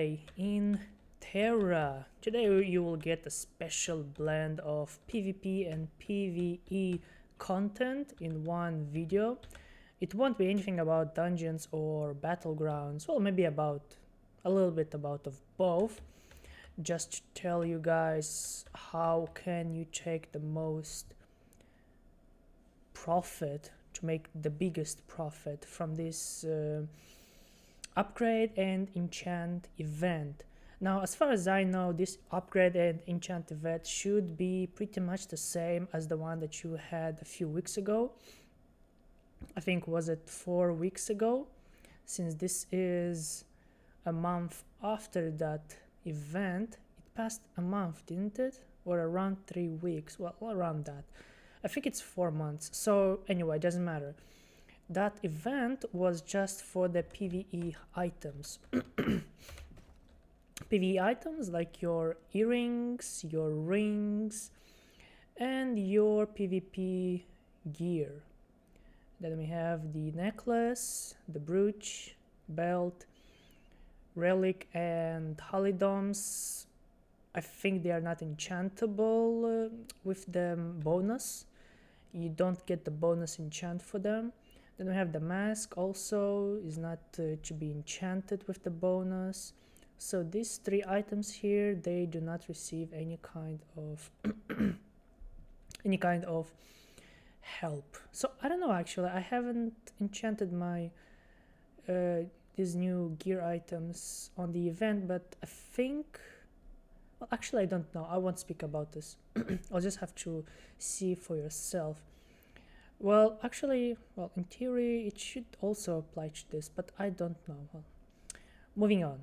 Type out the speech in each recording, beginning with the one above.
today in TERA. Today you will get a special blend of PvP and PvE content in one video. It won't be anything about dungeons or battlegrounds, well, maybe about a little bit about of both, just to tell you guys how can you take the most profit, to make the biggest profit from this upgrade and enchant event. Now, as far as I know, this upgrade and enchant event should be pretty much the same as the one that you had a few weeks ago. I think, was it 4 weeks ago? Since this is a month after that event, it passed a month, didn't it? Or around 3 weeks, well, around that. I think it's 4 months. So anyway, it doesn't matter. That event was just for the PvE items. PvE items like your earrings, your rings, and your PvP gear. Then we have the necklace, the brooch, belt, relic, and halidoms. I think they are not enchantable with the bonus. You don't get the bonus enchant for them. Then we have the mask, also is not to be enchanted with the bonus. So these 3 items here, they do not receive any kind of help. So I don't know, actually, I haven't enchanted my these new gear items on the event, but I think, well, actually I don't know, I won't speak about this. I'll just have to see for yourself. Well, actually, well, in theory, it should also apply to this, but I don't know. Well, moving on.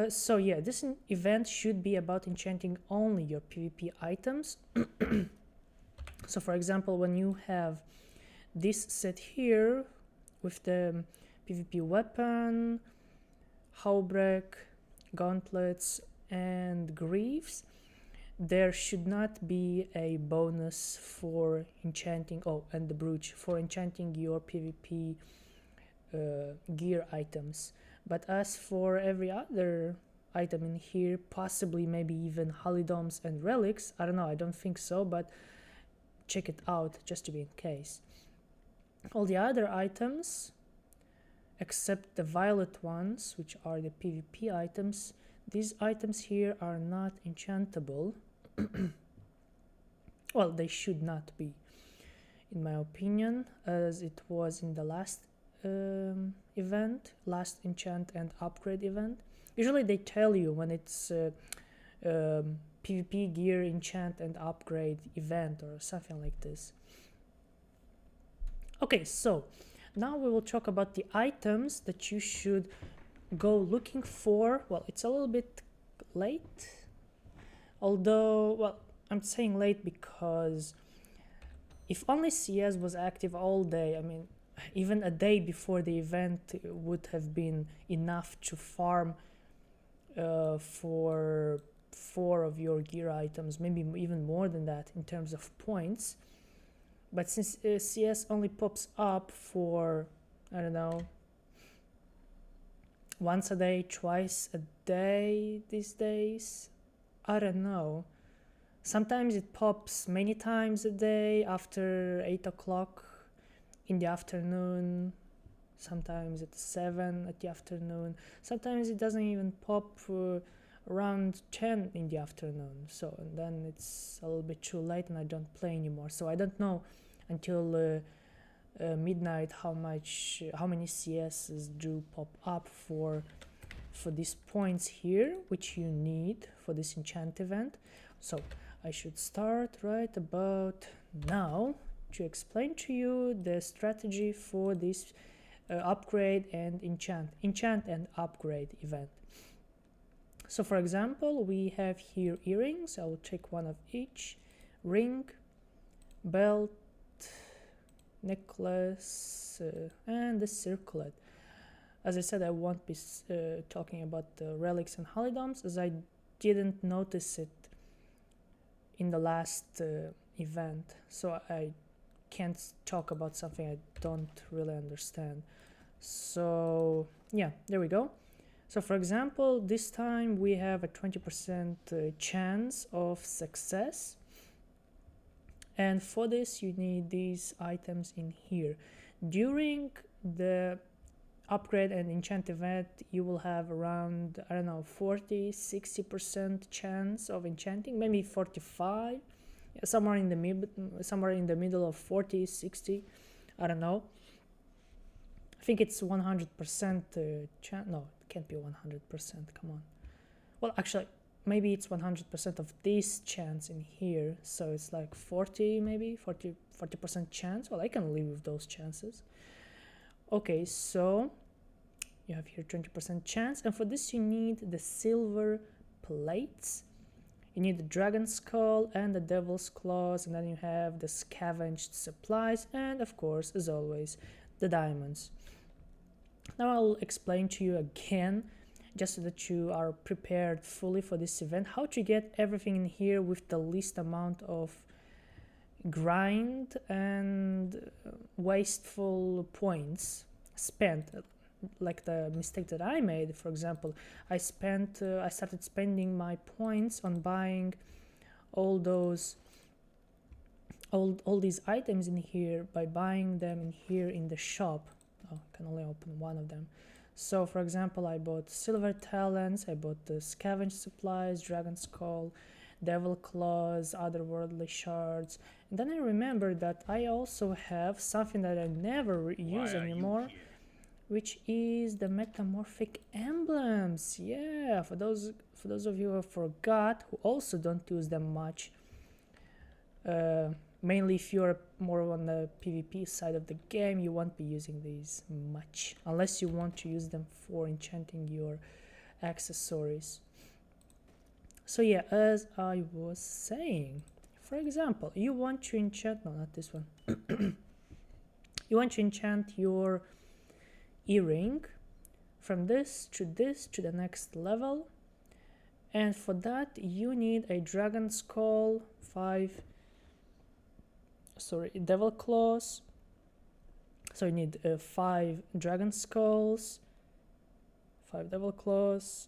So yeah, this event should be about enchanting only your PvP items. So for example, when you have this set here with the PvP weapon, halberd, gauntlets, and greaves, there should not be a bonus for enchanting, and the brooch, for enchanting your PvP gear items. But as for every other item in here, possibly maybe even halidoms and relics, I don't know, I don't think so, but check it out just to be in case. All the other items, except the violet ones, which are the PvP items, these items here are not enchantable. Well, they should not be, in my opinion, as it was in the last event, last enchant and upgrade event. Usually they tell you when it's PvP gear enchant and upgrade event or something like this. Okay, so now we will talk about the items that you should go looking for. Well, it's a little bit late, although, well, I'm saying late because if only CS was active all day, I mean, even a day before the event would have been enough to farm for 4 of your gear items, maybe even more than that in terms of points. But since CS only pops up for, I don't know, once a day, twice a day these days, I don't know. Sometimes it pops many times a day after 8 o'clock in the afternoon, sometimes at 7 at the afternoon, sometimes it doesn't even pop around 10 in the afternoon, so, and then it's a little bit too late and I don't play anymore, so I don't know until midnight how many CSs do pop up for these points here, which you need for this enchant event. So I should start right about now to explain to you the strategy for this upgrade and enchant and upgrade event. So for example, we have here earrings. I will take one of each: ring, belt, necklace, and the circlet. As I said, I won't be talking about the relics and halidoms, as I didn't notice it in the last event, so I can't talk about something I don't really understand. So yeah, there we go. So for example, this time we have a 20% chance of success, and for this you need these items in here. During the upgrade and enchant event, you will have around, I don't know, 40-60% chance of enchanting, maybe 45, somewhere in the middle of 40-60, I don't know. I think it's 100% chance. No, it can't be 100%, come on. Well, actually, maybe it's 100% of this chance in here, so it's like 40, maybe 40% chance. Well, I can live with those chances. Okay, so you have here 20% chance, and for this you need the silver plates. You need the dragon skull and the devil's claws, and then you have the scavenged supplies, and of course, as always, the diamonds. Now I'll explain to you again, just so that you are prepared fully for this event, how to get everything in here with the least amount of grind and wasteful points spent. Like the mistake that I made, for example, I started spending my points on buying all these items in here by buying them in here in the shop. Oh, I can only open one of them. So for example, I bought silver talents, I bought the scavenged supplies, dragon skull, devil claws, otherworldly shards, and then I remembered that I also have something that I never use anymore, which is the metamorphic emblems. Yeah, for those of you who forgot, who also don't use them much, mainly if you're more on the PvP side of the game, you won't be using these much, unless you want to use them for enchanting your accessories. So yeah, as I was saying, for example, you want to enchant, no, not this one. You want to enchant your earring from this to the next level, and for that you need a dragon skull, devil claws. So you need 5 dragon skulls, 5 devil claws,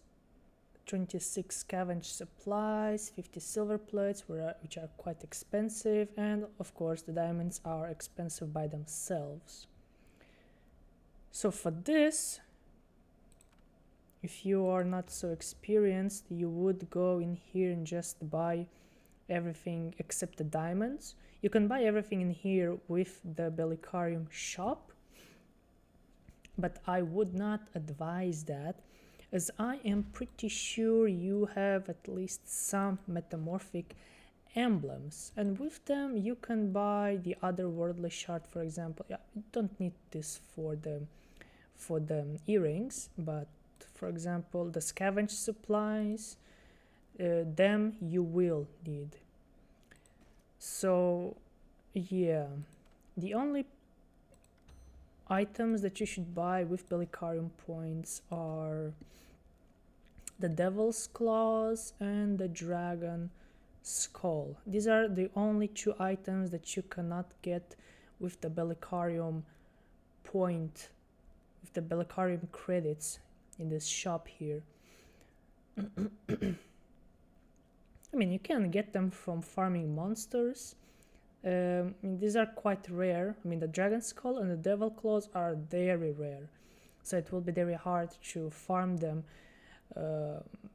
26 scavenged supplies, 50 silver plates, which are quite expensive, and of course the diamonds are expensive by themselves. So for this, if you are not so experienced, you would go in here and just buy everything except the diamonds. You can buy everything in here with the Bellicarium shop, but I would not advise that, as I am pretty sure you have at least some metamorphic emblems, and with them you can buy the otherworldly shard, for example. Yeah, you don't need this for the earrings, but for example the scavenged supplies, them you will need. So yeah, the only items that you should buy with Bellicarium points are the devil's claws and the dragon skull. These are the only 2 items that you cannot get with the Bellicarium point, with the Bellicarium credits in this shop here. I mean, you can get them from farming monsters. These are quite rare. I mean, the dragon skull and the devil claws are very rare, so it will be very hard to farm them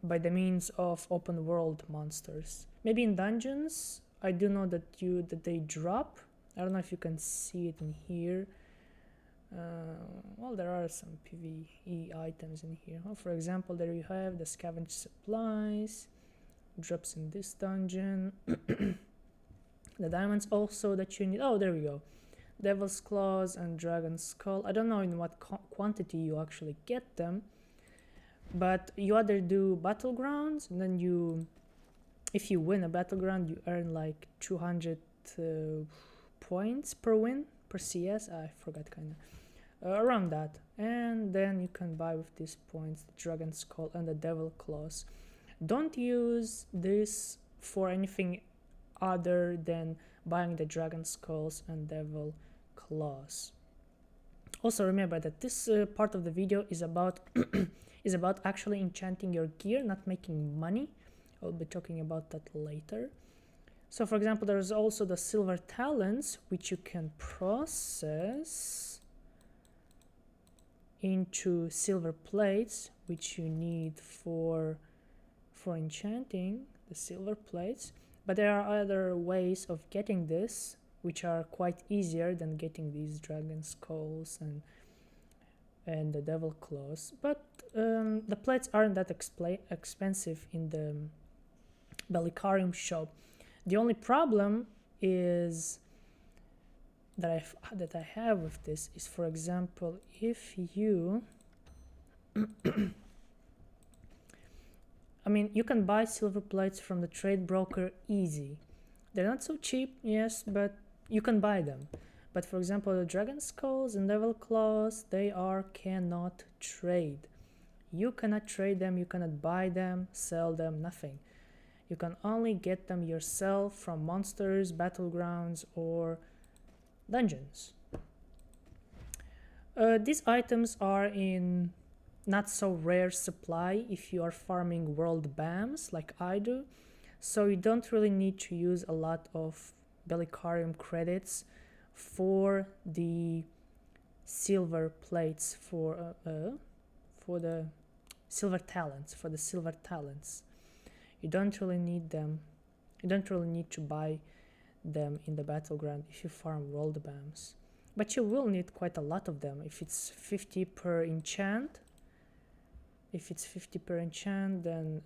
by the means of open world monsters. Maybe in dungeons, I do know that they drop. I don't know if you can see it in here. Well, there are some PvE items in here. Oh, for example, there you have the scavenged supplies, drops in this dungeon. The diamonds also that you need. Oh, there we go. Devil's claws and dragon skull. I don't know in what quantity you actually get them, but you either do battlegrounds, and then if you win a battleground, you earn like 200 points per win, per CS. I forgot kind of around that, and then you can buy with these points the dragon skull and the devil claws. Don't use this for anything other than buying the dragon skulls and devil claws. Also remember that this part of the video is about is about actually enchanting your gear, not making money. I'll be talking about that later. So for example, there's also the silver talents, which you can process into silver plates, which you need for enchanting the silver plates. But there are other ways of getting this, which are quite easier than getting these dragon skulls and the devil claws. But the plates aren't that expensive in the Bellicarium shop. The only problem is that I have with this is, for example, if you I mean, you can buy silver plates from the trade broker easy. They're not so cheap, yes, but you can buy them. But for example, the dragon skulls and devil claws, they cannot trade. You cannot trade them, you cannot buy them, sell them, nothing. You can only get them yourself from monsters, battlegrounds, or dungeons. These items are in not so rare supply if you are farming world BAMs like I do, so you don't really need to use a lot of Bellicarium credits for the silver plates, for the silver talents. You don't really need them. You don't really need to buy them in the battleground if you farm world BAMs, but you will need quite a lot of them. If it's 50 per enchant, then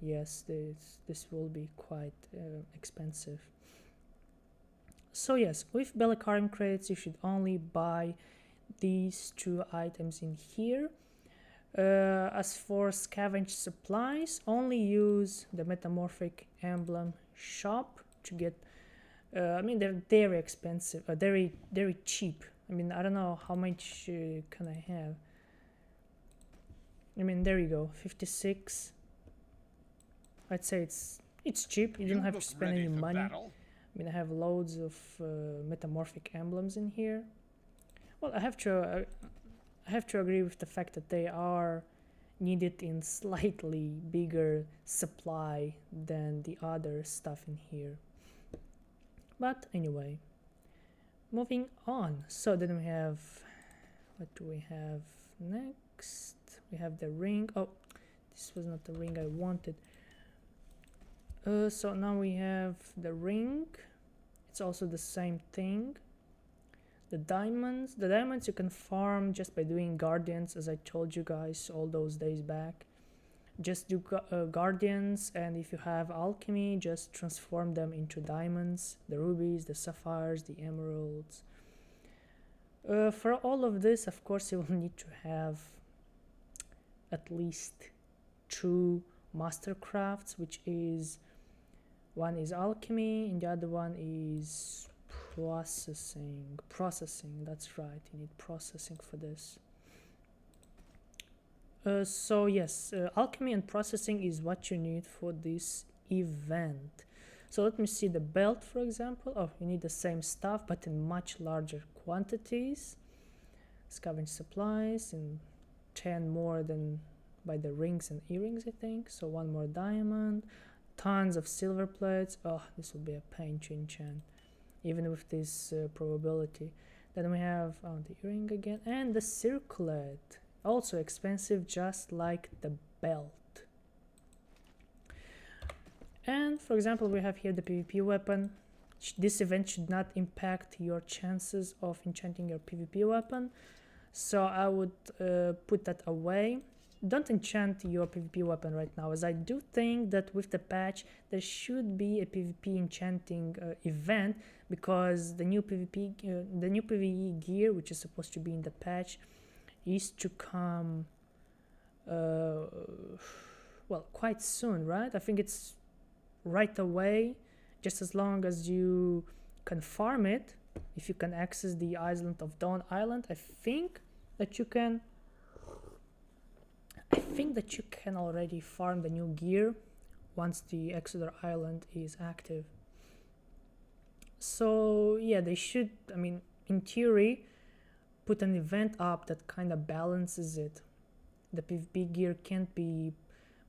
yes, this will be quite expensive. So yes, with Bellicarium credits you should only buy these two items in here. As for scavenge supplies, only use the metamorphic emblem shop to get I mean, they're very expensive, very cheap. I mean, I don't know how much can I have. I mean, there you go, 56. I'd say it's cheap. You don't have to spend any money. Battle. I mean, I have loads of metamorphic emblems in here. Well, I have to agree with the fact that they are needed in slightly bigger supply than the other stuff in here. But anyway, moving on. So then we have, what do we have next? We have the ring. Oh, this was not the ring I wanted. So now we have the ring. It's also the same thing. The diamonds you can farm just by doing guardians, as I told you guys all those days back. Just do guardians, and if you have alchemy, just transform them into diamonds, the rubies, the sapphires, the emeralds. For all of this, of course, you will need to have at least 2 mastercrafts, which is, one is alchemy and the other one is processing. That's right, you need processing for this. So yes, alchemy and processing is what you need for this event. So let me see the belt, for example. Oh, you need the same stuff but in much larger quantities. Scavenge supplies in 10 more than by the rings and earrings, I think. So 1 more diamond, tons of silver plates. Oh, this will be a pain to enchant, even with this probability. Then we have the earring again, and the circlet. Also expensive, just like the belt. And for example, we have here the PvP weapon. This event should not impact your chances of enchanting your PvP weapon, so I would put that away. Don't enchant your PvP weapon right now, as I do think that with the patch there should be a PvP enchanting event, because the new PvE gear, which is supposed to be in the patch, is to come well, quite soon, right? I think it's right away, just as long as you can farm it. If you can access the Island of Dawn Island, I think that you can already farm the new gear once the Exeter Island is active. So yeah, they should, I mean, in theory, put an event up that kind of balances it. The PvP gear can't be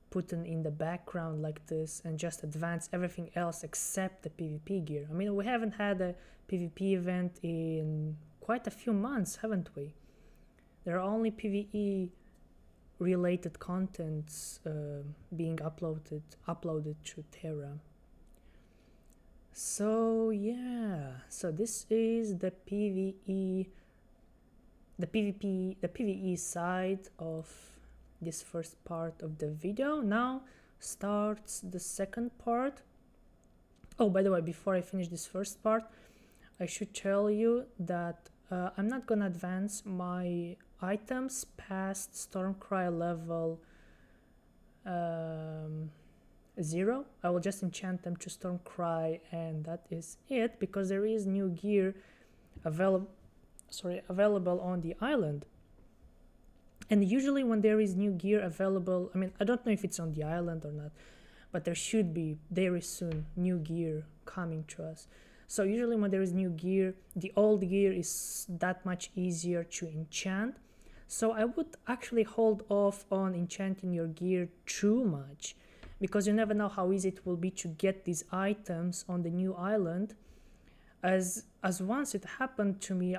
put in the background like this and just advance everything else except the PvP gear. I mean, we haven't had a PvP event in quite a few months, haven't we? There are only PvE related contents being uploaded to TERA. So yeah, so this is the PvE, the PvE side of this first part of the video. Now starts the second part. Oh, by the way, before I finish this first part, I should tell you that I'm not gonna advance my items past Stormcry level 0. I will just enchant them to Stormcry, and that is it, because there is new gear available on the island. And usually when there is new gear available, I mean, I don't know if it's on the island or not, but there should be very soon new gear coming to us. So usually when there is new gear, the old gear is that much easier to enchant. So I would actually hold off on enchanting your gear too much, because you never know how easy it will be to get these items on the new island. As once it happened to me,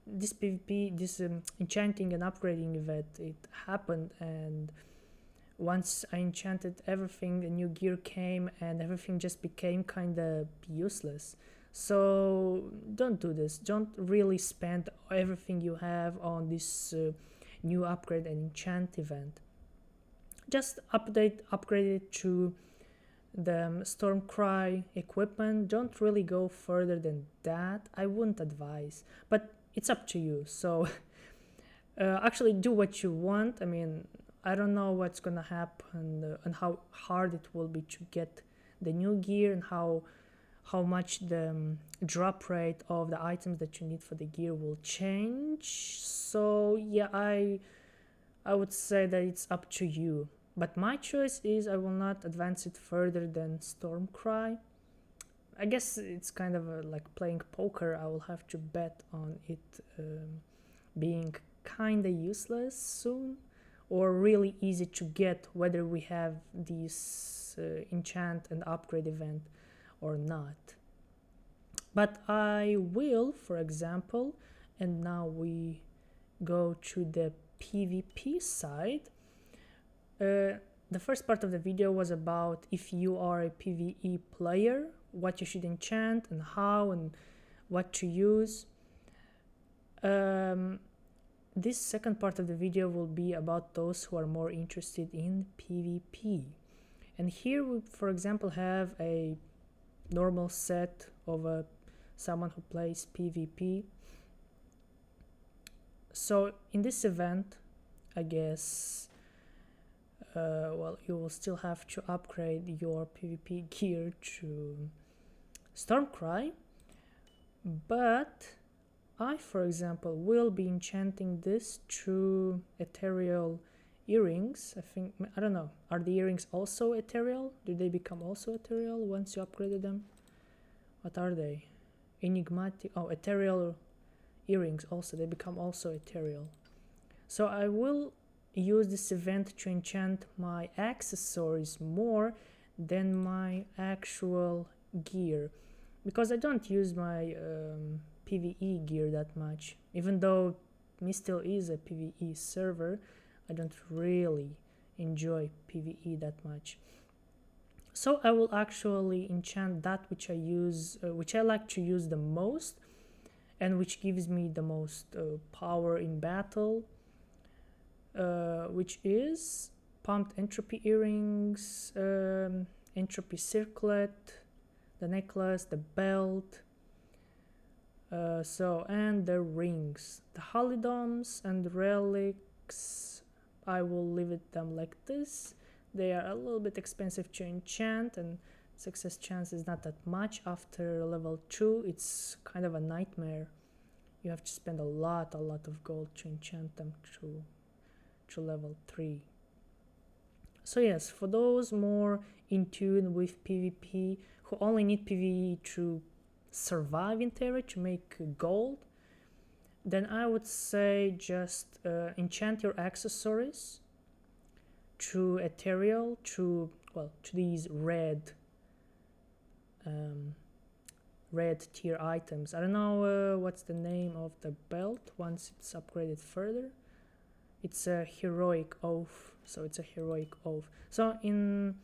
this PvP, this enchanting and upgrading event, it happened, and once I enchanted everything, the new gear came and everything just became kind of useless. So don't do this. Don't really spend everything you have on this new upgrade and enchant event. Just upgrade it to the Stormcry equipment. Don't really go further than that. I wouldn't advise, but it's up to you. So actually do what you want. I mean, I don't know what's gonna happen and how hard it will be to get the new gear, and how much the drop rate of the items that you need for the gear will change. So yeah, I would say that it's up to you. But my choice is I will not advance it further than Stormcry. I guess it's kind of like playing poker. I will have to bet on it being kinda useless soon, or really easy to get, whether we have this enchant and upgrade event or not. But I will, for example, and now we go to the PvP side. The first part of the video was about if you are a PvE player, what you should enchant and how and what to use. This second part of the video will be about those who are more interested in PvP. And here we, for example, have a normal set of someone who plays PvP. So in this event, I guess, well, you will still have to upgrade your PvP gear to Stormcry, but I, for example, will be enchanting this to ethereal earrings. I don't know, are the earrings also ethereal? Do they become also ethereal once you upgraded them? What are they? Enigmatic, oh, ethereal earrings also, they become also ethereal. So I will use this event to enchant my accessories more than my actual gear, because I don't use my PvE gear that much. Even though Mistil is a PvE server, I don't really enjoy PvE that much. So I will actually enchant that which I use, which I like to use the most, and which gives me the most power in battle, which is pumped entropy earrings, entropy circlet, the necklace, the belt, and the rings. The halidoms and relics, I will leave them like this. They are a little bit expensive to enchant, and success chance is not that much. After level 2, it's kind of a nightmare. You have to spend a lot of gold to enchant them to level 3. So yes, for those more in tune with PvP, who only need PvE to survive in TERA, to make gold, then I would say just enchant your accessories to ethereal, to these red tier items. I don't know what's the name of the belt once it's upgraded further. It's a heroic oath, so it's a heroic oath. So in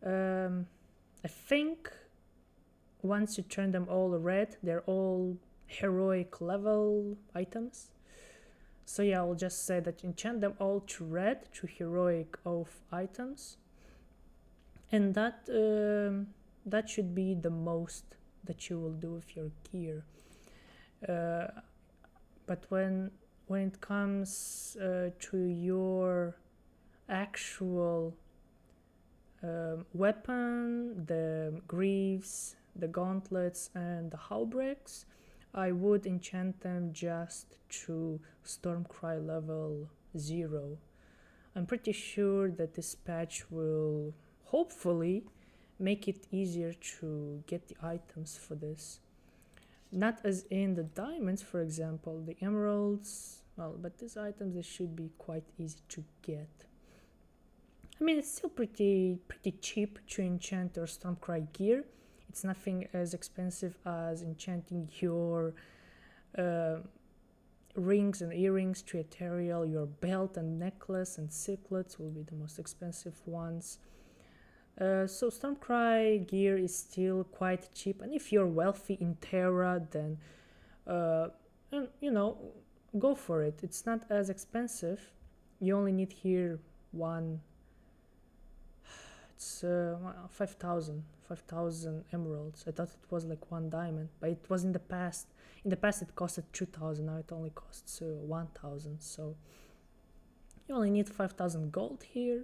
I think once you turn them all red, they're all heroic level items. So yeah, I'll just say that enchant them all to red, to heroic oath items, and that should be the most that you will do with your gear. But when it comes to your actual weapon, the greaves, the gauntlets, and the halberds, I would enchant them just to Stormcry level 0. I'm pretty sure that this patch will hopefully make it easier to get the items for this. Not as in the diamonds, for example, the emeralds, well, but these items, they should be quite easy to get. I mean, it's still pretty cheap to enchant your Stormcry gear. It's nothing as expensive as enchanting your rings and earrings to ethereal. Your belt and necklace and circlets will be the most expensive ones. So Stormcry gear is still quite cheap, and if you're wealthy in TERA, then go for it. It's not as expensive. You only need here one. It's 5,000 emeralds. I thought it was like 1 diamond, but it was in the past. In the past it costed 2,000. Now it only costs 1,000. So you only need 5,000 gold here.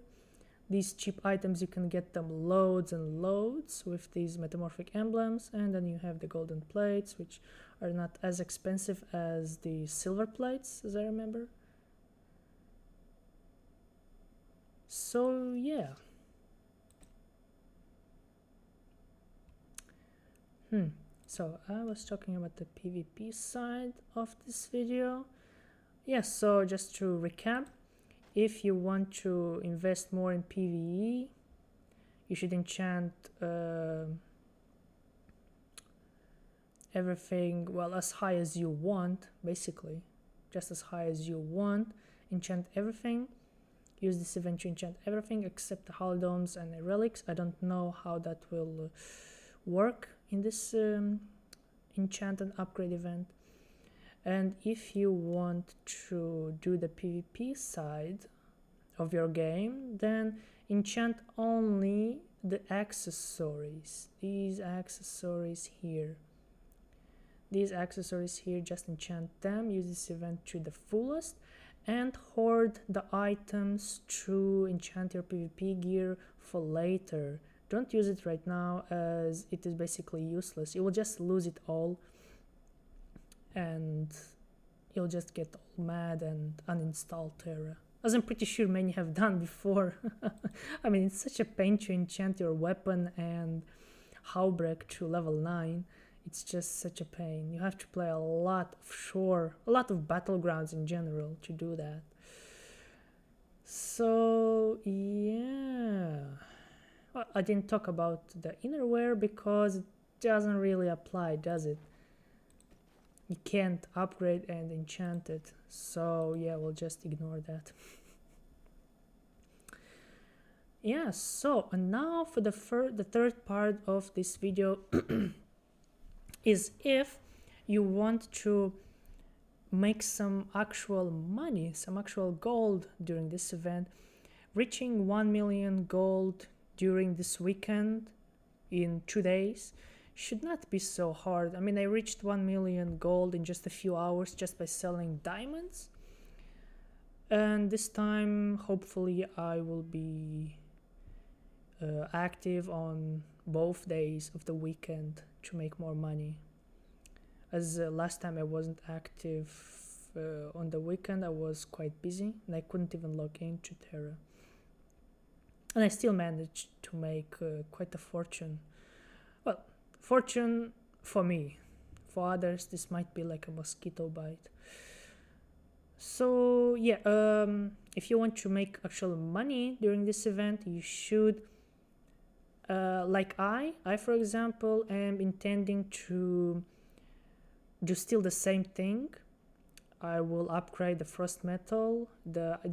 These cheap items, you can get them loads and loads with these metamorphic emblems, and then you have the golden plates, which are not as expensive as the silver plates, as I remember. So yeah. So I was talking about the PvP side of this video. Yes, so just to recap, if you want to invest more in PvE, you should enchant everything, well, as high as you want, basically. Just as high as you want. Enchant everything. Use this event to enchant everything except the holodomes and the relics. I don't know how that will work in this enchant and upgrade event. And if you want to do the PvP side of your game, then enchant only the accessories. These accessories here, just enchant them. Use this event to the fullest, and hoard the items to enchant your PvP gear for later. Don't use it right now, as it is basically useless. You will just lose it all, and you'll just get all mad and uninstall TERA, as I'm pretty sure many have done before. I mean, it's such a pain to enchant your weapon and halberd to level 9. It's just such a pain. You have to play a lot of battlegrounds in general to do that. So yeah, well, I didn't talk about the innerwear because it doesn't really apply, does it? You can't upgrade and enchant it, so yeah, we'll just ignore that. Yeah, so and now for the third part of this video is if you want to make some actual money, some actual gold during this event. Reaching 1 million gold during this weekend in 2 days should not be so hard. I mean, I reached 1 million gold in just a few hours just by selling diamonds, and this time hopefully I will be active on both days of the weekend to make more money, as last time I wasn't active on the weekend. I was quite busy and I couldn't even log into TERA, and I still managed to make quite a fortune. Well, fortune for me, for others this might be like a mosquito bite. So yeah, if you want to make actual money during this event, you should like I for example am intending to do still the same thing. I will upgrade the frost metal,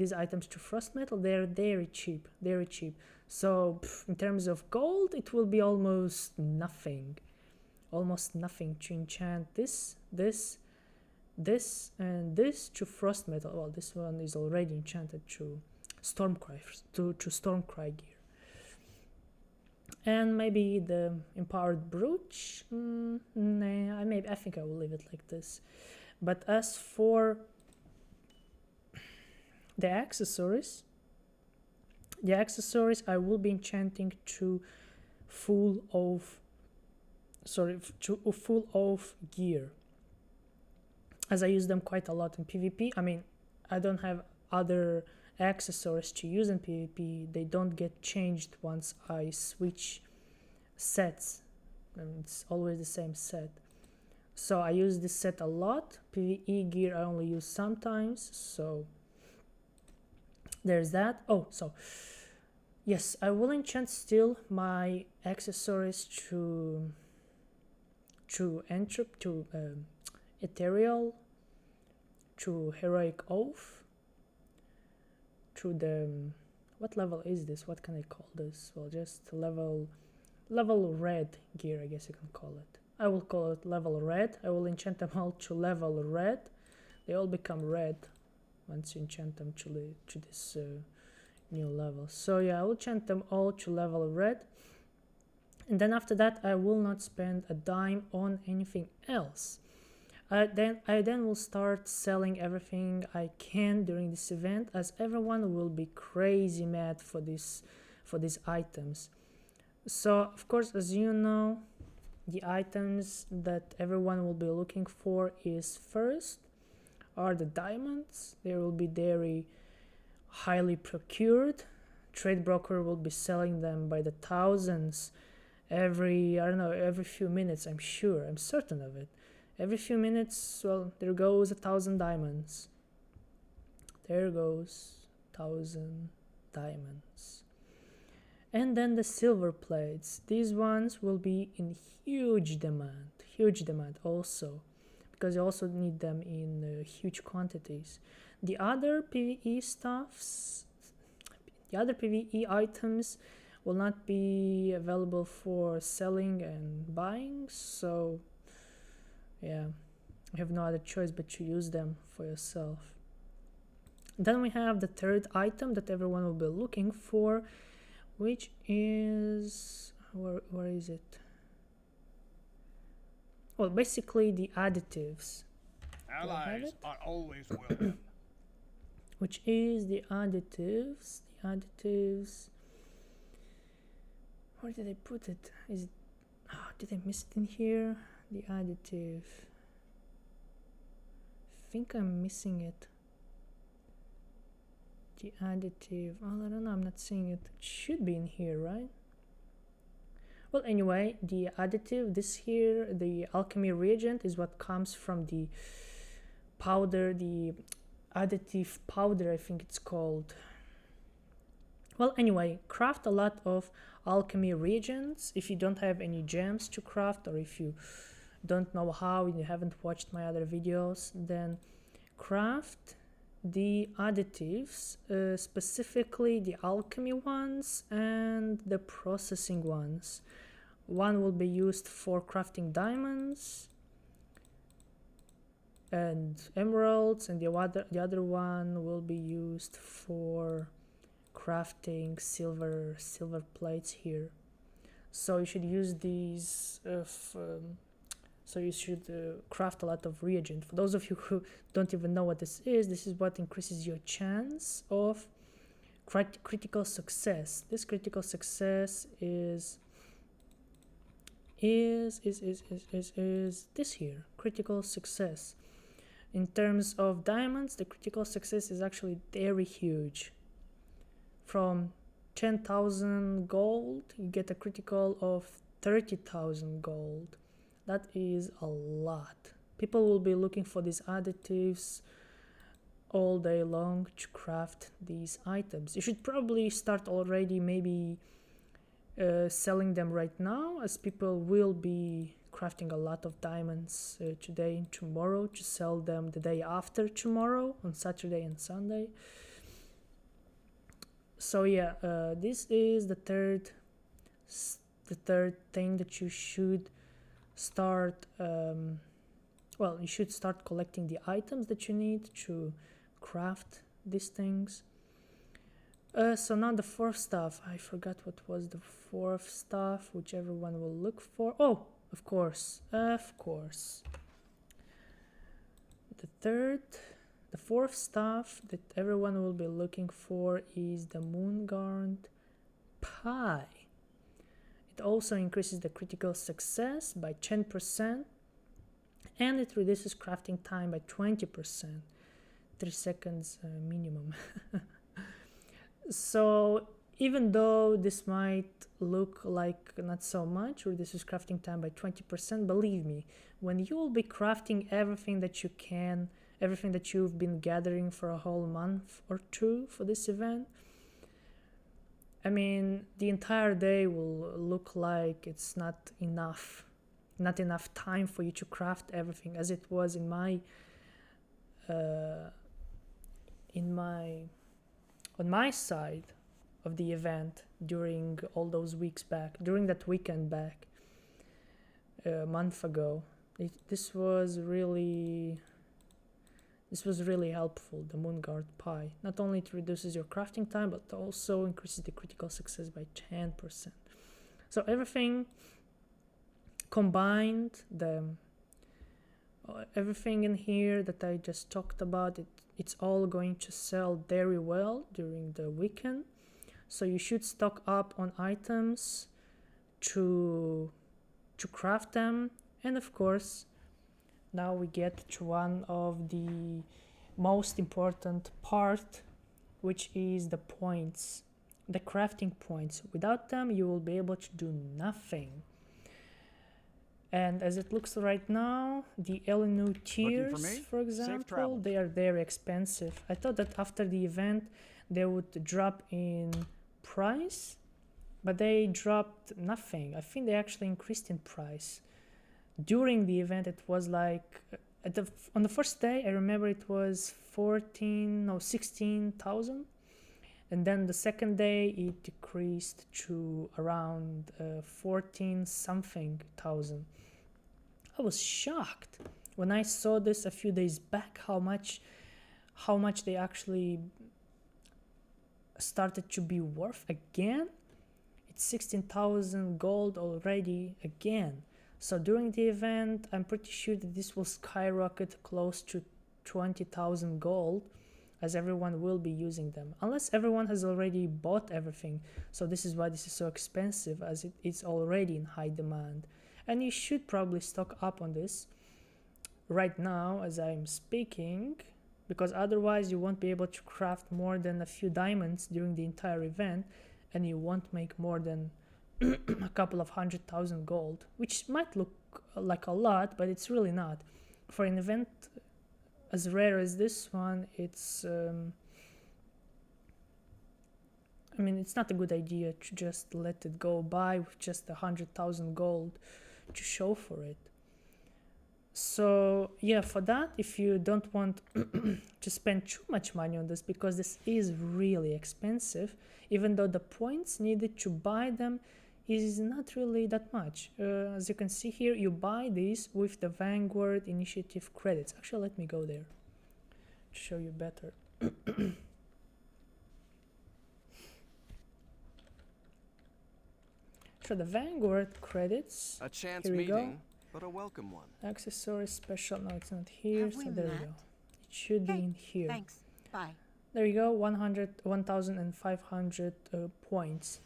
these items to frost metal. They're very cheap, very cheap. So in terms of gold, it will be almost nothing to enchant this, and this to frost metal. Well, this one is already enchanted to Stormcry, to Stormcry gear. And maybe the empowered brooch. Nah, I think I will leave it like this. But as for the accessories, I will be enchanting to full of gear, as I use them quite a lot in PvP. I mean, I don't have other accessories to use in PvP. They don't get changed once I switch sets, and it's always the same set. So I use this set a lot. PvE gear I only use sometimes, so there's that. Oh, so yes, I will enchant still my accessories to ethereal, to heroic oath, to the what level is this? What can I call this? Well, just level red gear, I guess you can call it. I will call it level red. I will enchant them all to level red. They all become red once you enchant them to this new level. So yeah, I will enchant them all to level red. And then after that, I will not spend a dime on anything else. I then will start selling everything I can during this event, as everyone will be crazy mad for these items. So of course, as you know, the items that everyone will be looking for is first are the diamonds. They will be very highly procured. Trade broker will be selling them by the thousands every few minutes. I'm certain of it. Every few minutes, well, there goes 1,000 diamonds. There goes 1,000 diamonds. And then the silver plates. These ones will be in huge demand also, because you also need them in huge quantities. The other PvE items will not be available for selling and buying, so yeah, you have no other choice but to use them for yourself. Then we have the third item that everyone will be looking for, which is where is it? Well, basically the additives. Allies are always welcome. Which is the additives. Where did I put it? Did I miss it in here? The additive. I think I'm missing it. The additive. Oh, I don't know. I'm not seeing it. It should be in here, right? Well, anyway, the additive, this here, the alchemy reagent, is what comes from the powder, the additive powder, I think it's called. Well, anyway, craft a lot of alchemy reagents. If you don't have any gems to craft, or if you don't know how and you haven't watched my other videos, then craft the additives, specifically the alchemy ones and the processing ones. One will be used for crafting diamonds and emeralds, and the other one will be used for crafting silver plates here. So you should use these so you should craft a lot of reagent. For those of you who don't even know what this is what increases your chance of critical success. This critical success is this here, critical success. In terms of diamonds, the critical success is actually very huge. From 10,000 gold, you get a critical of 30,000 gold. That is a lot. People will be looking for these additives all day long to craft these items. You should probably start already maybe selling them right now, as people will be crafting a lot of diamonds today and tomorrow to sell them the day after tomorrow on Saturday and Sunday. So yeah, this is the third thing that you should start. Well, you should start collecting the items that you need to craft these things. So now the fourth stuff. I forgot what was the fourth stuff, which everyone will look for. Oh, of course. The fourth stuff that everyone will be looking for is the Moonguard pie. It also increases the critical success by 10%, and it reduces crafting time by 20%, 3 seconds minimum. So even though this might look like not so much, reduces crafting time by 20%, believe me, when you will be crafting everything that you can, everything that you've been gathering for a whole month or two for this event, I mean, the entire day will look like it's not enough time for you to craft everything, as it was on my side of the event during all those weeks back, during that weekend back a month ago. This was really helpful, the Moonguard pie. Not only it reduces your crafting time, but also increases the critical success by 10%. So everything combined, everything in here that I just talked about, it's all going to sell very well during the weekend. So you should stock up on items to craft them. And of course, now we get to one of the most important part, which is the points, the crafting points. Without them, you will be able to do nothing. And as it looks right now, the Elinu tiers, for example, they are very expensive. I thought that after the event they would drop in price, but they dropped nothing. I think they actually increased in price. During the event it was like, on the first day I remember it was 16,000, and then the second day it decreased to around 14 something thousand. I was shocked when I saw this a few days back, how much they actually started to be worth again. It's 16,000 gold already again. So during the event, I'm pretty sure that this will skyrocket close to 20,000 gold, as everyone will be using them, unless everyone has already bought everything. So this is why this is so expensive, as it's already in high demand. And you should probably stock up on this right now as I'm speaking, because otherwise you won't be able to craft more than a few diamonds during the entire event, and you won't make more than a couple of 100,000 gold, which might look like a lot, but it's really not. For an event as rare as this one, it's I mean, it's not a good idea to just let it go by with just 100,000 gold to show for it. So yeah, for that, if you don't want to spend too much money on this, because this is really expensive, even though the points needed to buy them is not really that much. As you can see here, you buy these with the Vanguard Initiative credits. Actually, let me go there to show you better. So the Vanguard credits, a chance here we meeting, go. But a welcome one. Accessories special, no, it's not here, so there we go. It should be in here. Thanks. Bye. There you go, 1,500 points.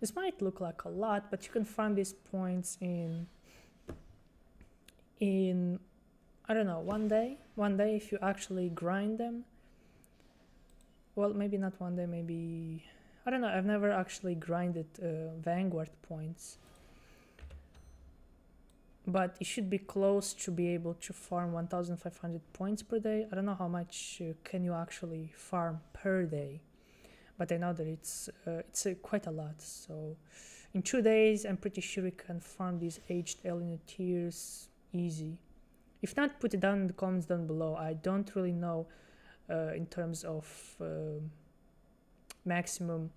This might look like a lot, but you can find these points in I don't know, one day if you actually grind them. Well, maybe not one day, maybe, I don't know, I've never actually grinded Vanguard points. but it should be close to be able to farm 1500 points per day. I don't know how much can you actually farm per day, but I know that it's quite a lot. So in 2 days I'm pretty sure you can farm these aged alien tiers easy. If not, put it down in the comments down below. I don't really know in terms of maximum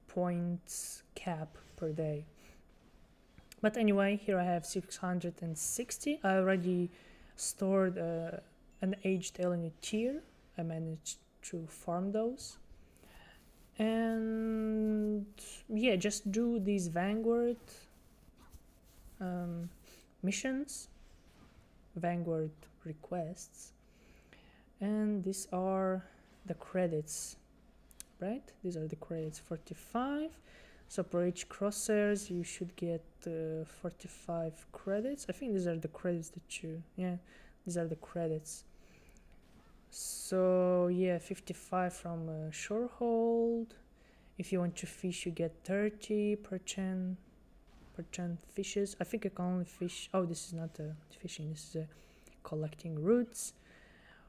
points cap per day. But anyway, here I have 660. I already stored an aged alien tier. I managed to farm those. And yeah, just do these Vanguard missions, Vanguard requests, and these are the credits, right? These are the credits, 45. So per each crosshairs you should get 45 credits. I think these are the credits that you, yeah, these are the credits. So yeah, 55 from shorehold. If you want to fish you get 30 per 10 fishes. I think I can only fish, oh, this is not fishing, this is collecting roots.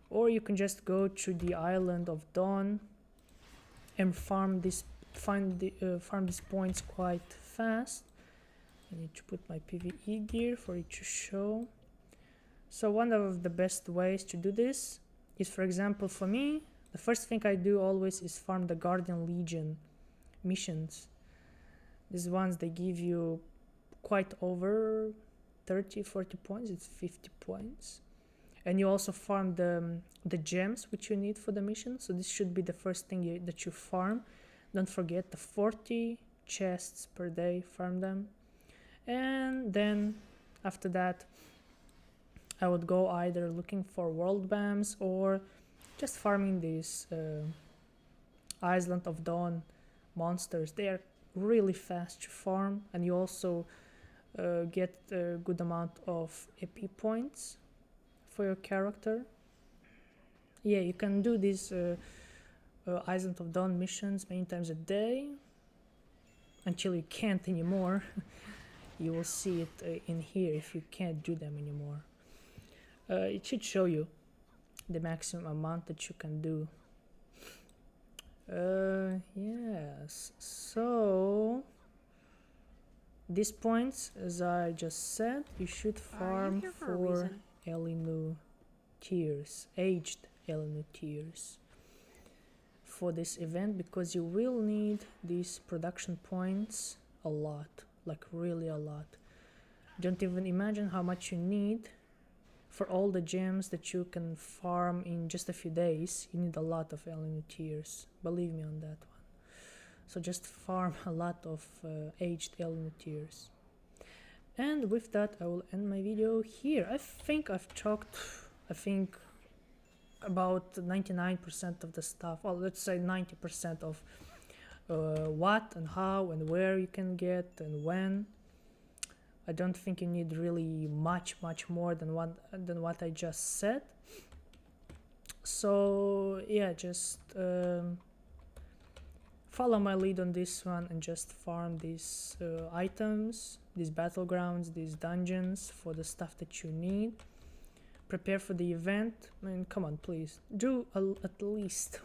Or you can just go to the island of Dawn and farm these points quite fast. I need to put my PvE gear for it to show. So one of the best ways to do this is, for example, for me, the first thing I do always is farm the Guardian Legion missions. These ones, they give you quite over 30-40 points. It's 50 points. And you also farm the gems which you need for the mission. So this should be the first thing that you farm. Don't forget the 40 chests per day, farm them. And then after that I would go either looking for world BAMs or just farming these Island of Dawn monsters. They are really fast to farm, and you also get a good amount of EP points for your character. Yeah, you can do these Island of Dawn missions many times a day until you can't anymore. You will see it in here if you can't do them anymore. It should show you the maximum amount that you can do. Yes, so these points, as I just said, you should farm for Elinu tiers, aged Elinu tiers for this event, because you will need these production points a lot, like really a lot. Don't even imagine how much you need for all the gems that you can farm in just a few days. You need a lot of Elinu tiers, believe me on that one. So just farm a lot of aged Elinu tiers. And with that I will end my video here. I think I've talked, about 99% of the stuff, or let's say 90% of what and how and where you can get and when. I don't think you need really much more than what I just said. So yeah, just follow my lead on this one and just farm these items, these battlegrounds, these dungeons for the stuff that you need. Prepare for the event. I mean, come on, please do at least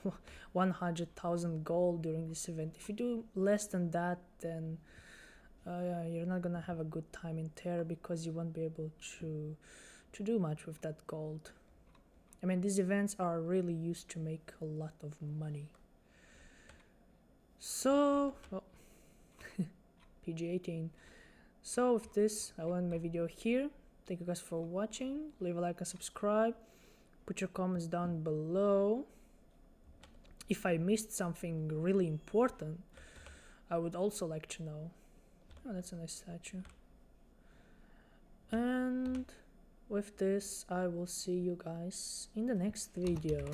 100,000 gold during this event. If you do less than that, then you're not gonna have a good time in TERA, because you won't be able to do much with that gold. I mean, these events are really used to make a lot of money. So, well, PG-18. So with this, I will end my video here. Thank you guys for watching. Leave a like and subscribe. Put your comments down below. If I missed something really important, I would also like to know. Oh, that's a nice statue. And with this, I will see you guys in the next video.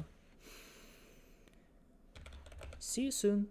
See you soon.